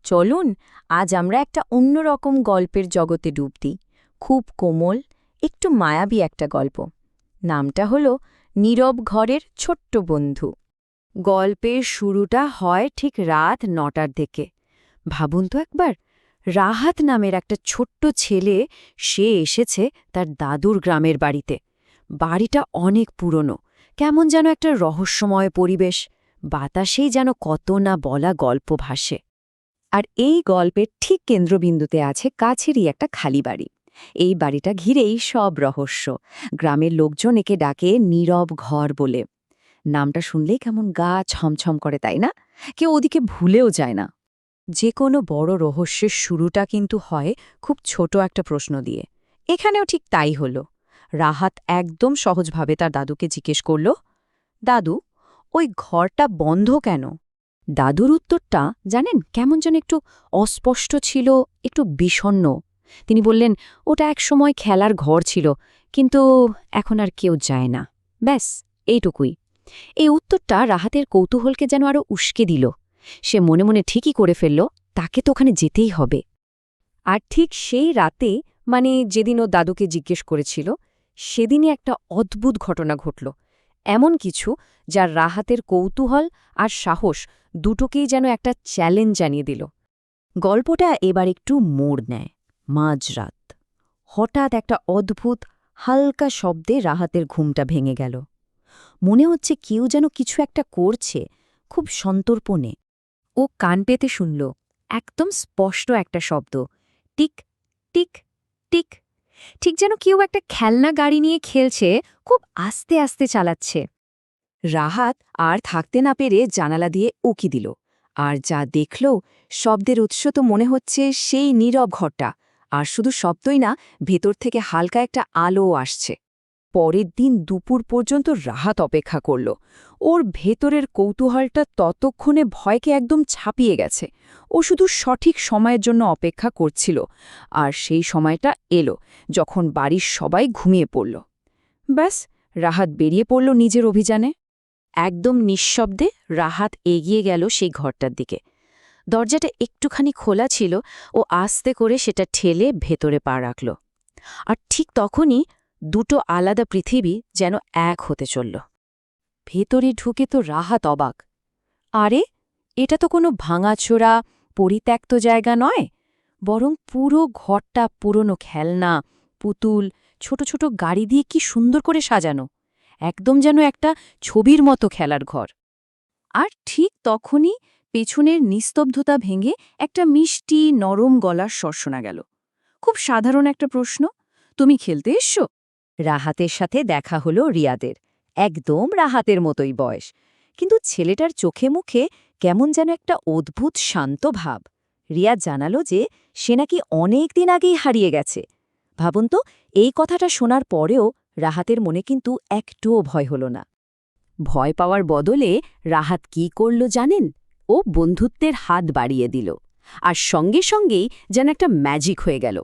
চলুন আজ আমরা একটা অন্যরকম গল্পের জগতে ডুব দিই। খুব কোমল, একটু মায়াবী একটা গল্প। নামটা হলো নীরব ঘরের ছোট্ট বন্ধু। গল্পের শুরুটা হয় ঠিক রাত ৯টার দিকে। ভাবুন তো একবার, রাহাত নামের একটা ছোট্ট ছেলে, সে এসেছে তার দাদুর গ্রামের বাড়িতে। বাড়িটা অনেক পুরনো, কেমন যেন একটা রহস্যময় পরিবেশ, বাতাসেই যেন কত না বলা গল্প ভাসে। আর এই গল্পের ঠিক কেন্দ্রবিন্দুতে আছে কাছেরই একটা খালি বাড়ি। এই বাড়িটা ঘিরেই সব রহস্য। গ্রামের লোকজন একে ডাকে নীরব ঘর বলে। নামটা শুনলেই কেমন গা ছমছম করে, তাই না? কেউ ওদিকে ভুলেও যায় না। যে কোনো বড় রহস্যের শুরুটা কিন্তু হয় খুব ছোট একটা প্রশ্ন দিয়ে। এখানেও ঠিক তাই হলো। রাহাত একদম সহজভাবে তার দাদুকে জিজ্ঞেস করল, দাদু, ওই ঘরটা বন্ধ কেন? দাদুর উত্তরটা জানেন কেমন যেন একটু অস্পষ্ট ছিল, একটু বিষণ্ণ। তিনি বললেন, ওটা একসময় খেলার ঘর ছিল, কিন্তু এখন আর কেউ যায় না। ব্যাস, এইটুকুই। এই উত্তরটা রাহাতের কৌতূহলকে যেন আরও উস্কে দিল। সে মনে মনে ঠিকই করে ফেলল, তাকে তো ওখানে যেতেই হবে। আর ঠিক সেই রাতে, মানে যেদিন ও দাদুকে জিজ্ঞেস করেছিল, সেদিনই একটা অদ্ভুত ঘটনা ঘটল। এমন কিছু যার রাহাতের কৌতূহল আর সাহস দুটোকেই যেন একটা চ্যালেঞ্জ জানিয়ে দিল। গল্পটা এবার একটু মোড় নেয়। মাঝরাত হঠাৎ একটা অদ্ভুত হালকা শব্দে রাহাতের ঘুমটা ভেঙে গেল। মনে হচ্ছে কেউ যেন কিছু একটা করছে, খুব সন্তর্পণে। ও কান পেতে শুনল, একদম স্পষ্ট একটা শব্দ, টিক টিক টিক, ঠিক যেন কেউ একটা খেলনা গাড়ি নিয়ে খেলছে, খুব আস্তে আস্তে চালাচ্ছে। রাহাত আর থাকতে না পেরে জানালা দিয়ে উকি দিল, আর যা দেখল, শব্দের উৎস তো মনে হচ্ছে সেই নীরব ঘরটা। আর শুধু শব্দই না, ভেতর থেকে হালকা একটা আলোও আসছে। পরের দিন দুপুর পর্যন্ত রাহাত অপেক্ষা করল। ওর ভেতরের কৌতূহলটা ততক্ষণে ভয়কে একদম ছাপিয়ে গেছে। ও শুধু সঠিক সময়ের জন্য অপেক্ষা করছিল, আর সেই সময়টা এলো যখন বাড়ির সবাই ঘুমিয়ে পড়ল। ব্যাস, রাহাত বেরিয়ে পড়ল নিজের অভিযানে। একদম নিঃশব্দে রাহাত এগিয়ে গেল সেই ঘরটার দিকে। দরজাটা একটুখানি খোলা ছিল, ও আস্তে করে সেটা ঠেলে ভেতরে পা রাখল। আর ঠিক তখনই দুটো আলাদা পৃথিবী যেন এক হতে চলল। ভেতরে ঢুকে তো রাহাত অবাক। আরে, এটা তো কোনো ভাঙাচোরা পরিত্যক্ত জায়গা নয়, বরং পুরো ঘরটা পুরনো খেলনা, পুতুল, ছোট ছোট গাড়ি দিয়ে কি সুন্দর করে সাজানো, একদম যেন একটা ছবির মতো খেলার ঘর। আর ঠিক তখনই পেছনের নিস্তব্ধতা ভেঙে একটা মিষ্টি নরম গলার স্বর শোনা গেল। খুব সাধারণ একটা প্রশ্ন, তুমি খেলতে এসছো? রাহাতের সাথে দেখা হলো রিয়াদের। একদম রাহাতের মতোই বয়স, কিন্তু ছেলেটার চোখে মুখে কেমন যেন একটা অদ্ভুত শান্ত ভাব। রিয়াদ জানালো যে সে নাকি অনেক দিন আগেই হারিয়ে গেছে। ভাবুন তো, এই কথাটা শোনার পরেও রাহাতের মনে কিন্তু একটুও ভয় হল না। ভয় পাওয়ার বদলে রাহাত কি করল জানেন? ও বন্ধুত্বের হাত বাড়িয়ে দিল। আর সঙ্গে সঙ্গেই যেন একটা ম্যাজিক হয়ে গেল।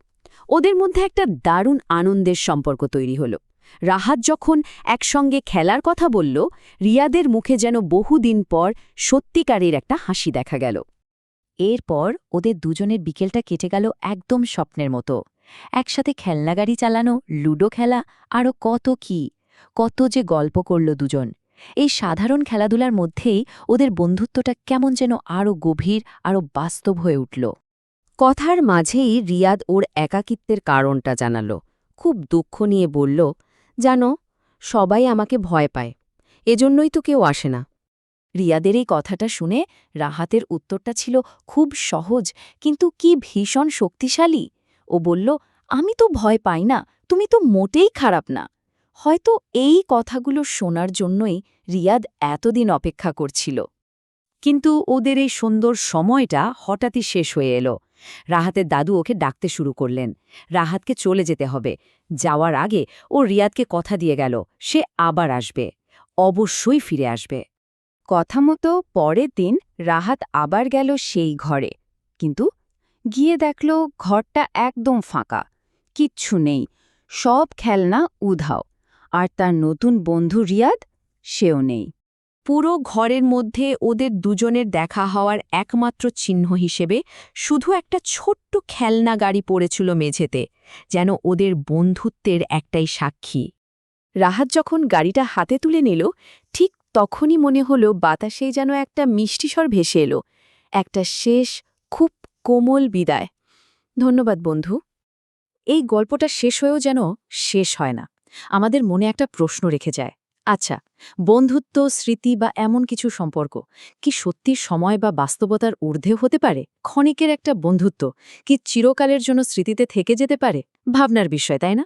ওদের মধ্যে একটা দারুণ আনন্দের সম্পর্ক তৈরি হল। রাহাত যখন একসঙ্গে খেলার কথা বলল, রিয়াদের মুখে যেন বহুদিন পর সত্যিকারের একটা হাসি দেখা গেল। এরপর ওদের দুজনের বিকেলটা কেটে গেল একদম স্বপ্নের মতো। একসাথে খেলনা গাড়ি চালানো, লুডো খেলা, আরও কত যে গল্প করল দুজন। এই সাধারণ খেলাধুলার মধ্যেই ওদের বন্ধুত্বটা কেমন যেন আরও গভীর, আরও বাস্তব হয়ে উঠল। কথার মাঝেই রিয়াদ ওর একাকিত্বের কারণটা জানাল। খুব দুঃখ নিয়ে বলল, জানো, সবাই আমাকে ভয় পায়, এজন্যই তো কেউ আসে না। রিয়াদের এই কথাটা শুনে রাহাতের উত্তরটা ছিল খুব সহজ, কিন্তু কি ভীষণ শক্তিশালী। ও বলল, আমি তো ভয় পাই না, তুমি তো মোটেই খারাপ না। হয়তো এই কথাগুলো শোনার জন্যই রিয়াদ এতদিন অপেক্ষা করছিল। কিন্তু ওদের এই সুন্দর সময়টা হঠাৎই শেষ হয়ে এলো। রাহাতের দাদু ওকে ডাকতে শুরু করলেন। রাহাতকে চলে যেতে হবে। যাওয়ার আগে ও রিয়াদকে কথা দিয়ে গেল, সে আবার আসবে, অবশ্যই ফিরে আসবে। কথা মতো পরের দিন রাহাত আবার গেল সেই ঘরে। কিন্তু গিয়ে দেখল ঘরটা একদম ফাঁকা, কিচ্ছু নেই, সব খেলনা উধাও। আর তার নতুন বন্ধু রিয়াদ, সেও নেই। পুরো ঘরের মধ্যে ওদের দুজনের দেখা হওয়ার একমাত্র চিহ্ন হিসেবে শুধু একটা ছোট্ট খেলনা গাড়ি পড়েছিল মেঝেতে, যেন ওদের বন্ধুত্বের একটাই সাক্ষী। রাহাত যখন গাড়িটা হাতে তুলে নিল, ঠিক তখনই মনে হলো বাতাসেই যেন একটা মিষ্টি স্বর ভেসে এলো, একটা শেষ, খুব কোমল বিদায়। ধন্যবাদ বন্ধু। এই গল্পটা শেষ হয়েও যেন শেষ হয় না, আমাদের মনে একটা প্রশ্ন রেখে যায়। আচ্ছা, বন্ধুত্ব, স্মৃতি বা এমন কিছু সম্পর্ক কি সত্যি সময় বা বাস্তবতার ঊর্ধ্বে হতে পারে? ক্ষণিকের একটা বন্ধুত্ব কি চিরকালের জন্য স্মৃতিতে থেকে যেতে পারে? ভাবনার বিষয়, তাই না?